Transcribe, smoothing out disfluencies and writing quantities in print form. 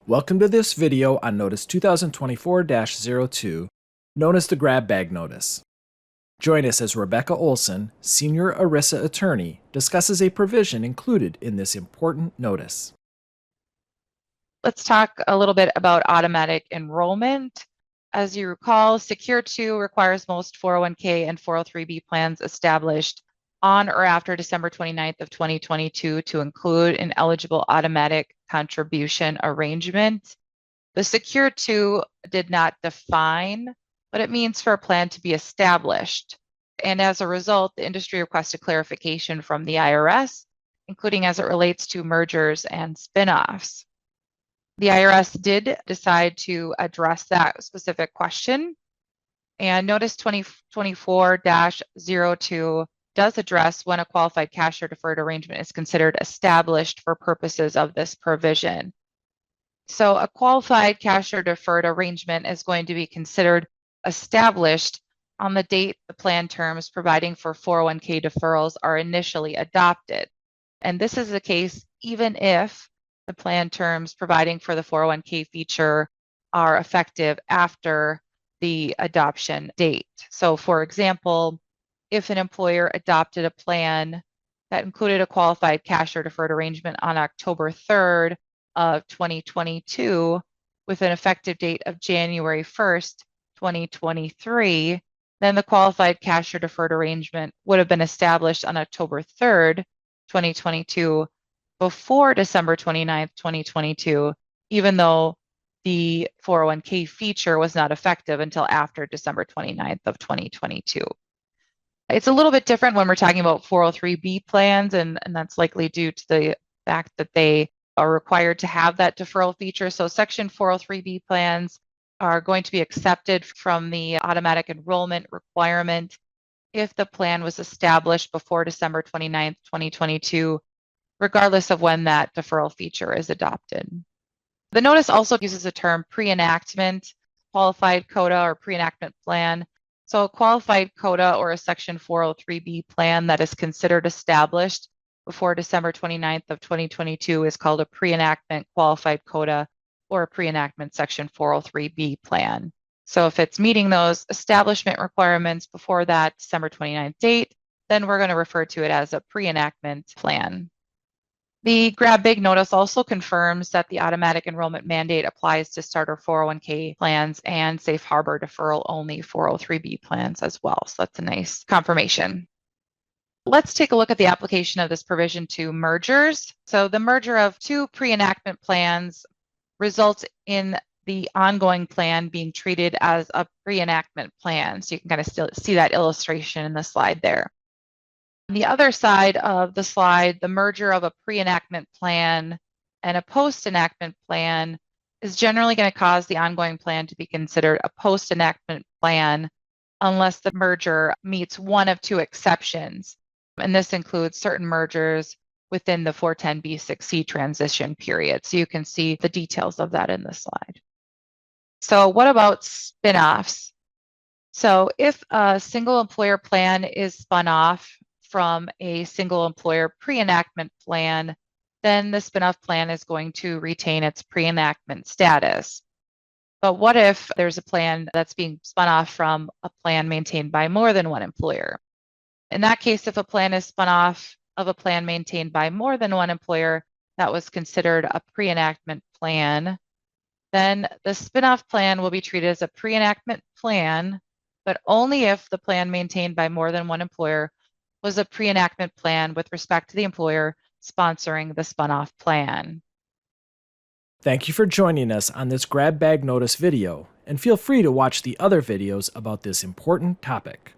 Welcome to this video on Notice 2024-02, known as the Grab Bag Notice. Join us as Rebecca Olson, Senior ERISA Attorney, discusses a provision included in this important notice. Let's talk a little bit about automatic enrollment. As you recall, Secure 2 requires most 401k and 403b plans established on or after December 29th of 2022 to include an eligible automatic contribution arrangement. The Secure 2 did not define what it means for a plan to be established. And as a result, the industry requested clarification from the IRS, including as it relates to mergers and spinoffs. The IRS did decide to address that specific question, and Notice 2024-02 does address when a qualified cash or deferred arrangement is considered established for purposes of this provision. So a qualified cash or deferred arrangement is going to be considered established on the date the plan terms providing for 401k deferrals are initially adopted. And this is the case even if the plan terms providing for the 401k feature are effective after the adoption date. So for example, if an employer adopted a plan that included a qualified cash or deferred arrangement on October 3rd of 2022 with an effective date of January 1st, 2023, then the qualified cash or deferred arrangement would have been established on October 3rd, 2022 before December 29th, 2022, even though the 401k feature was not effective until after December 29th of 2022. It's a little bit different when we're talking about 403b plans, and that's likely due to the fact that they are required to have that deferral feature. So Section 403b plans are going to be accepted from the automatic enrollment requirement if the plan was established before December 29th, 2022, regardless of when that deferral feature is adopted. The notice also uses the term pre-enactment, qualified CODA or pre-enactment plan. So a qualified CODA or a Section 403b plan that is considered established before December 29th of 2022 is called a pre-enactment qualified CODA or a pre-enactment Section 403b plan. So if it's meeting those establishment requirements before that December 29th date, then we're going to refer to it as a pre-enactment plan. The Grab Big Notice also confirms that the automatic enrollment mandate applies to starter 401k plans and safe harbor deferral only 403b plans as well. So that's a nice confirmation. Let's take a look at the application of this provision to mergers. So the merger of two pre-enactment plans results in the ongoing plan being treated as a pre-enactment plan. So you can kind of still see that illustration in the slide there. On the other side of the slide, the merger of a pre-enactment plan and a post-enactment plan is generally going to cause the ongoing plan to be considered a post-enactment plan unless the merger meets one of two exceptions. And this includes certain mergers within the 410b6c transition period. So you can see the details of that in the slide. So what about spin-offs? So if a single employer plan is spun off from a single employer pre-enactment plan, then the spin-off plan is going to retain its pre-enactment status. But what if there's a plan that's being spun off from a plan maintained by more than one employer? In that case, if a plan is spun off of a plan maintained by more than one employer that was considered a pre-enactment plan, then the spin-off plan will be treated as a pre-enactment plan, but only if the plan maintained by more than one employer was a pre-enactment plan with respect to the employer sponsoring the spun-off plan. Thank you for joining us on this Grab Bag Notice video, and feel free to watch the other videos about this important topic.